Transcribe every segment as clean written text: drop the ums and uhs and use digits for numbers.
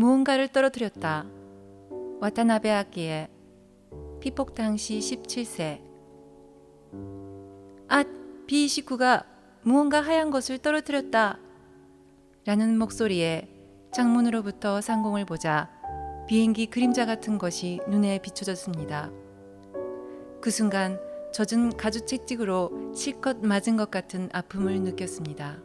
무언가를 떨어뜨렸다. 와타나베 아키에 피폭 당시 17세. 아, B 식구가 무언가 하얀 것을 떨어뜨렸다. 라는 목소리에 창문으로부터 상공을 보자 비행기 그림자 같은 것이 눈에 비춰졌습니다. 그 순간 젖은 가죽 채찍으로 실컷 맞은 것 같은 아픔을 느꼈습니다.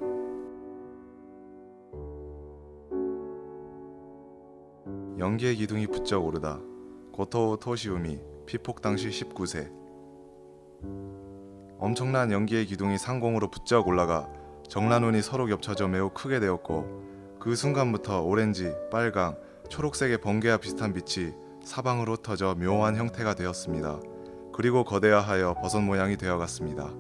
연기의 기둥이 부쩍 오르다. 고토우 토시우미, 피폭 당시 19세. 엄청난 연기의 기둥이 상공으로 부쩍 올라가 정란운이 서로 겹쳐져 매우 크게 되었고, 그 순간부터 오렌지, 빨강, 초록색의 번개와 비슷한 빛이 사방으로 흩어져 묘한 형태가 되었습니다. 그리고 거대화하여 버섯 모양이 되어갔습니다.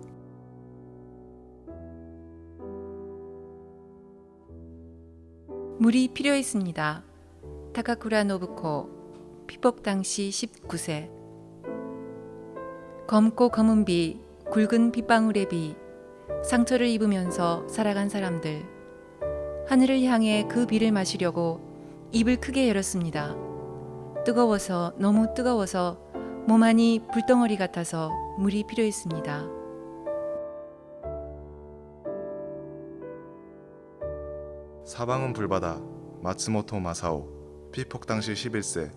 물이 필요했습니다. 타카쿠라 노부코, 피폭 당시 19세. 검고 검은 비, 굵은 빗방울의 비, 상처를 입으면서 살아간 사람들. 하늘을 향해 그 비를 마시려고 입을 크게 열었습니다. 뜨거워서, 너무 뜨거워서 몸 안이 불덩어리 같아서 물이 필요했습니다. 사방은 불바다. 마츠모토 마사오, 피폭 당시 11세.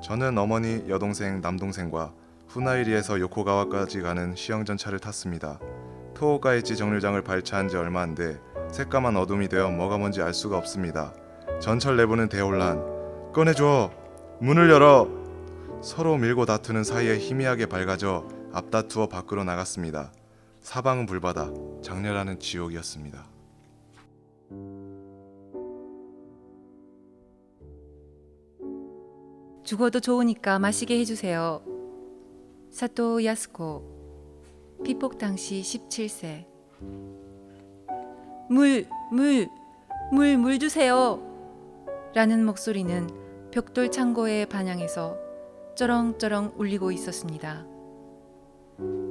저는 어머니, 여동생, 남동생과 후나이리에서 요코가와까지 가는 시형전차를 탔습니다. 토호카이치 정류장을 발차한 지 얼마 안 돼 새까만 어둠이 되어 뭐가 뭔지 알 수가 없습니다. 전철 내부는 대혼란. 꺼내줘! 문을 열어! 서로 밀고 다투는 사이에 희미하게 밝아져 앞다투어 밖으로 나갔습니다. 사방은 불바다, 장렬하는 지옥이었습니다. 죽어도 좋으니까 마시게 해주세요. 사토 야스코, 피폭 당시 17세. 물 주세요. 라는 목소리는 벽돌 창고의 반향에서 쩌렁쩌렁 울리고 있었습니다.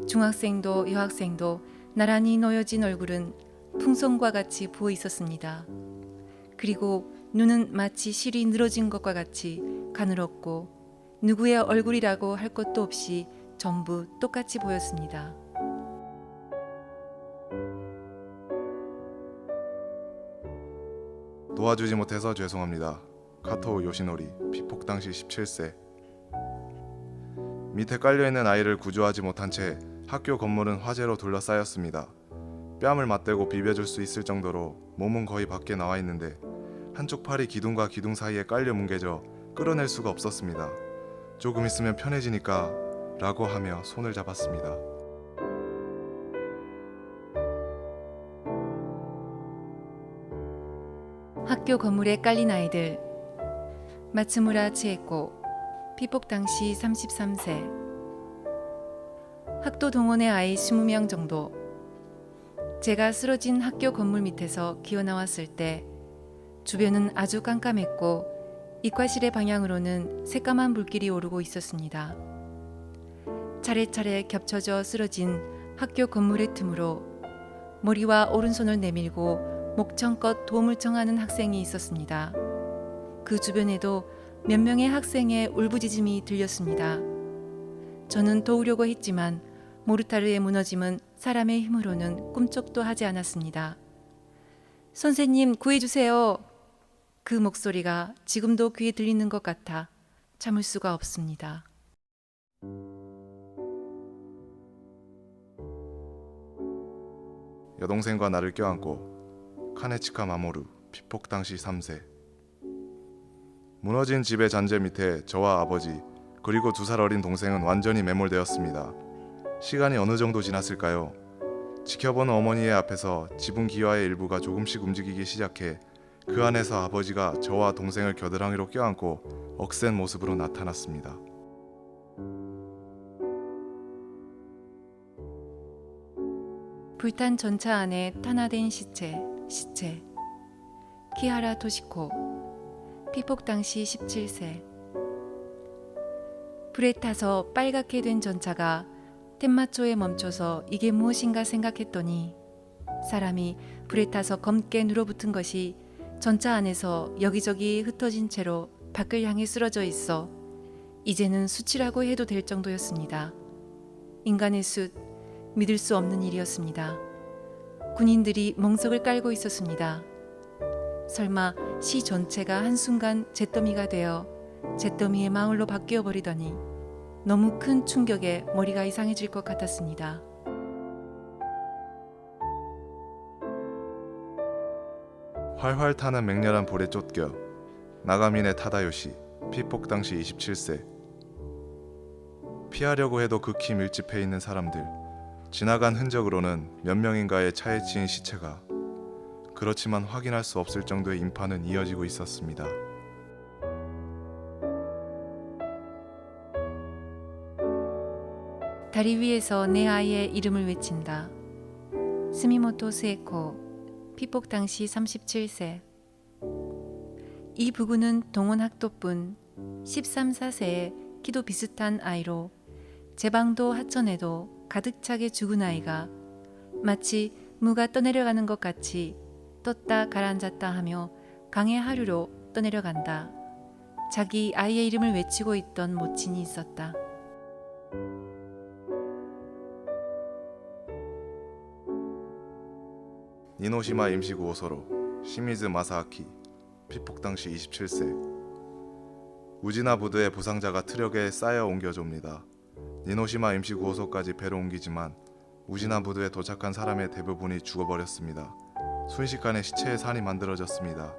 중학생도 여학생도 나란히 놓여진 얼굴은 풍선과 같이 부어 있었습니다. 그리고 눈은 마치 실이 늘어진 것과 같이 가늘었고 누구의 얼굴이라고 할 것도 없이 전부 똑같이 보였습니다. 도와주지 못해서 죄송합니다. 카토우 요시노리, 피폭 당시 17세. 밑에 깔려있는 아이를 구조하지 못한 채 학교 건물은 화재로 둘러싸였습니다. 뺨을 맞대고 비벼줄 수 있을 정도로 몸은 거의 밖에 나와 있는데 한쪽 팔이 기둥과 기둥 사이에 깔려 뭉개져 끌어낼 수가 없었습니다. 조금 있으면 편해지니까 라고 하며 손을 잡았습니다. 학교 건물에 깔린 아이들. 마츠무라 치에코, 피폭 당시 33세. 학도 동원의 아이 20명 정도. 제가 쓰러진 학교 건물 밑에서 기어나왔을 때 주변은 아주 깜깜했고 이과실의 방향으로는 새까만 불길이 오르고 있었습니다. 차례차례 겹쳐져 쓰러진 학교 건물의 틈으로 머리와 오른손을 내밀고 목청껏 도움을 청하는 학생이 있었습니다. 그 주변에도 몇 명의 학생의 울부짖음이 들렸습니다. 저는 도우려고 했지만 모르타르의 무너짐은 사람의 힘으로는 꿈쩍도 하지 않았습니다. 선생님, 구해주세요. 그 목소리가 지금도 귀에 들리는 것 같아 참을 수가 없습니다. 여동생과 나를 껴안고 카네치카 마모루, 피폭 당시 3세. 무너진 집의 잔재 밑에 저와 아버지 그리고 2살 어린 동생은 완전히 매몰되었습니다. 시간이 어느 정도 지났을까요? 지켜보는 어머니의 앞에서 지붕 기와의 일부가 조금씩 움직이기 시작해 그 안에서 아버지가 저와 동생을 겨드랑이로 껴안고 억센 모습으로 나타났습니다. 불탄 전차 안에 탄화된 시체. 키하라 토시코, 피폭 당시 17세. 불에 타서 빨갛게 된 전차가 텐마초에 멈춰서 이게 무엇인가 생각했더니 사람이 불에 타서 검게 눌어붙은 것이 전차 안에서 여기저기 흩어진 채로 밖을 향해 쓰러져 있어 이제는 숯이라고 해도 될 정도였습니다. 인간의 숯, 믿을 수 없는 일이었습니다. 군인들이 멍석을 깔고 있었습니다. 설마 시 전체가 한순간 잿더미가 되어 잿더미의 마을로 바뀌어 버리더니 너무 큰 충격에 머리가 이상해질 것 같았습니다. 활활 타는 맹렬한 불에 쫓겨 나가민의 타다요시 피폭 당시 27세. 피하려고 해도 극히 밀집해 있는 사람들. 지나간 흔적으로는 몇 명인가의 차에 치인 시체가, 그렇지만 확인할 수 없을 정도의 인파는 이어지고 있었습니다. 다리 위에서 내 아이의 이름을 외친다. 스미모토 스에코, 피폭 당시 37세. 이 부부는 동원 학도뿐 13, 14세의 키도 비슷한 아이로 제방도 하천에도 가득 차게 죽은 아이가 마치 무가 떠내려가는 것 같이 떴다 가라앉았다 하며 강의 하류로 떠내려간다. 자기 아이의 이름을 외치고 있던 모친이 있었다. 니노시마 임시구호소로 시미즈 마사아키 피폭 당시 27세. 우지나 부두의 부상자가 트럭에 쌓여 옮겨집니다. 니노시마 임시구호소까지 배로 옮기지만 우지나 부두에 도착한 사람의 대부분이 죽어버렸습니다. 순식간에 시체의 산이 만들어졌습니다.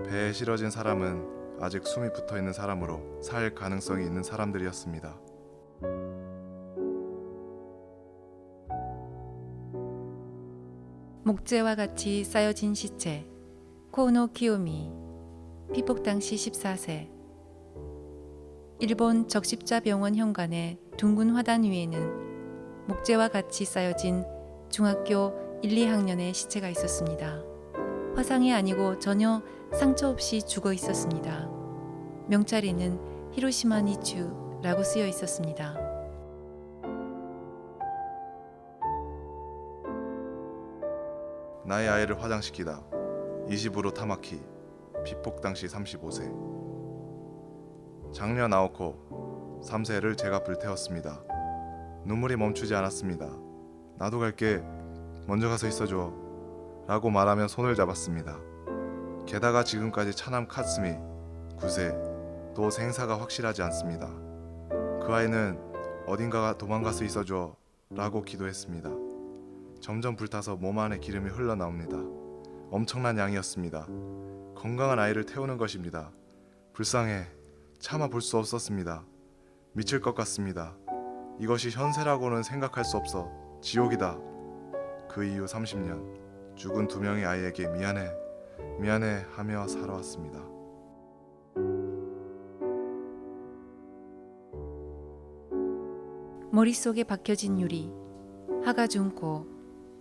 배에 실어진 사람은 아직 숨이 붙어있는 사람으로 살 가능성이 있는 사람들이었습니다. 목재와 같이 쌓여진 시체. 코우노 키요미, 피폭 당시 14세. 일본 적십자병원 현관의 둥근 화단 위에는 목재와 같이 쌓여진 중학교 1, 2학년의 시체가 있었습니다. 화상이 아니고 전혀 상처 없이 죽어 있었습니다. 명찰에는 히로시마 니츄라고 쓰여 있었습니다. 나의 아이를 화장시키다. 이시부로 타마키 피폭 당시 35세. 장녀 나오코 3세를 제가 불태웠습니다. 눈물이 멈추지 않았습니다. 나도 갈게. 먼저 가서 있어줘. 라고 말하며 손을 잡았습니다. 게다가 지금까지 차남 카츠미 9세 또 생사가 확실하지 않습니다. 그 아이는 어딘가가 도망가서 있어줘 라고 기도했습니다. 점점 불타서 몸 안에 기름이 흘러나옵니다. 엄청난 양이었습니다. 건강한 아이를 태우는 것입니다. 불쌍해. 차마 볼 수 없었습니다. 미칠 것 같습니다. 이것이 현세라고는 생각할 수 없어. 지옥이다. 그 이후 30년 죽은 2명의 아이에게 미안해 미안해 하며 살아왔습니다. 머릿속에 박혀진 유리. 하가준코,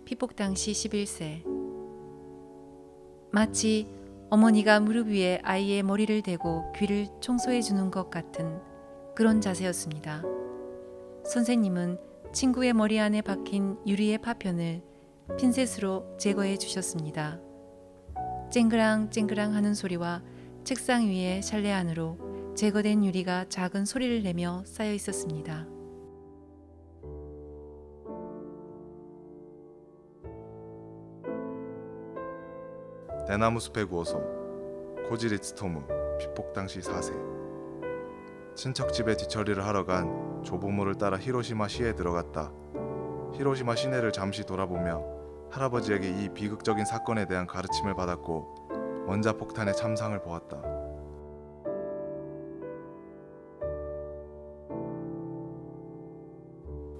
피폭 당시 11세. 마치 어머니가 무릎 위에 아이의 머리를 대고 귀를 청소해 주는 것 같은 그런 자세였습니다. 선생님은 친구의 머리 안에 박힌 유리의 파편을 핀셋으로 제거해 주셨습니다. 쨍그랑 쨍그랑 하는 소리와 책상 위에 샬레 안으로 제거된 유리가 작은 소리를 내며 쌓여 있었습니다. 대나무 숲의 구호소 코지리츠 토무 피폭 당시 4세. 친척 집에 뒤처리를 하러 간 조부모를 따라 히로시마 시에 들어갔다. 히로시마 시내를 잠시 돌아보며 할아버지에게 이 비극적인 사건에 대한 가르침을 받았고 원자폭탄의 참상을 보았다.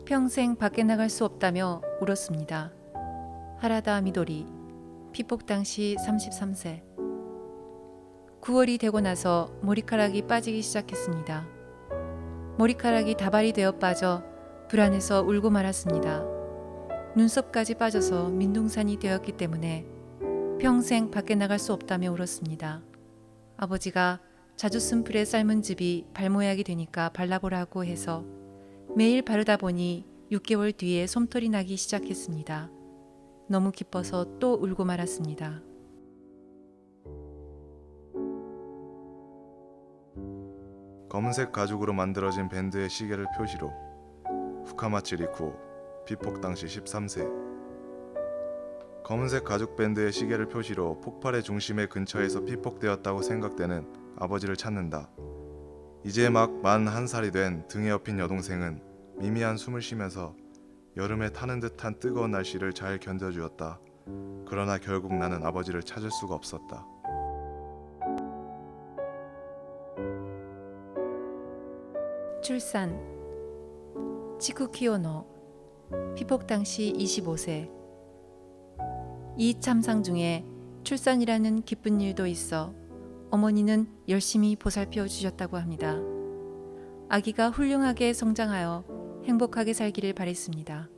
평생 밖에 나갈 수 없다며 울었습니다. 하라다 미도리, 피폭 당시 33세. 9월이 되고 나서 머리카락이 빠지기 시작했습니다. 머리카락이 다발이 되어 빠져 불안해서 울고 말았습니다. 눈썹까지 빠져서 민둥산이 되었기 때문에 평생 밖에 나갈 수 없다며 울었습니다. 아버지가 자주 쓴 풀에 삶은 즙이 발모약이 되니까 발라보라고 해서 매일 바르다 보니 6개월 뒤에 솜털이 나기 시작했습니다. 너무 기뻐서 또 울고 말았습니다. 검은색 가죽으로 만들어진 밴드의 시계를 표시로 후카마치 리쿠오, 피폭 당시 13세. 검은색 가죽 밴드의 시계를 표시로 폭발의 중심의 근처에서 피폭되었다고 생각되는 아버지를 찾는다. 이제 막 만 1살이 된 등에 업힌 여동생은 미미한 숨을 쉬면서 여름에 타는 듯한 뜨거운 날씨를 잘 견뎌주었다. 그러나 결국 나는 아버지를 찾을 수가 없었다. 출산 치쿠키오노 피폭 당시 25세. 이 참상 중에 출산이라는 기쁜 일도 있어 어머니는 열심히 보살펴 주셨다고 합니다. 아기가 훌륭하게 성장하여 행복하게 살기를 바랬습니다.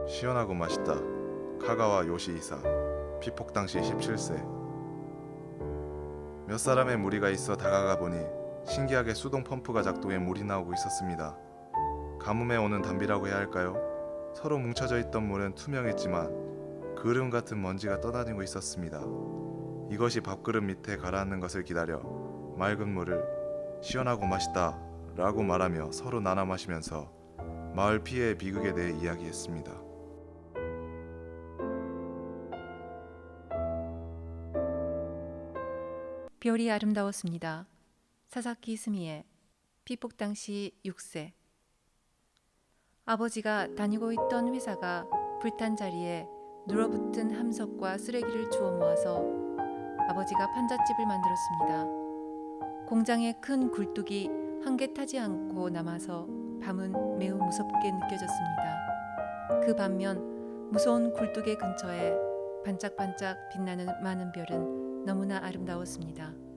시원하고 맛있다. 카가와 요시이사, 피폭 당시 17세. 몇 사람의 무리가 있어 다가가 보니 신기하게 수동 펌프가 작동해 물이 나오고 있었습니다. 가뭄에 오는 단비라고 해야 할까요? 서로 뭉쳐져 있던 물은 투명했지만 그름 같은 먼지가 떠다니고 있었습니다. 이것이 밥그릇 밑에 가라앉는 것을 기다려 맑은 물을 시원하고 맛있다 라고 말하며 서로 나눠 마시면서 마을 피해의 비극에 대해 이야기했습니다. 별이 아름다웠습니다. 사사키 스미에 피폭 당시 6세. 아버지가 다니고 있던 회사가 불탄 자리에 눌어붙은 함석과 쓰레기를 주워 모아서 아버지가 판잣집을 만들었습니다. 공장에 큰 굴뚝이 한 개 타지 않고 남아서 밤은 매우 무섭게 느껴졌습니다. 그 반면 무서운 굴뚝의 근처에 반짝반짝 빛나는 많은 별은 너무나 아름다웠습니다.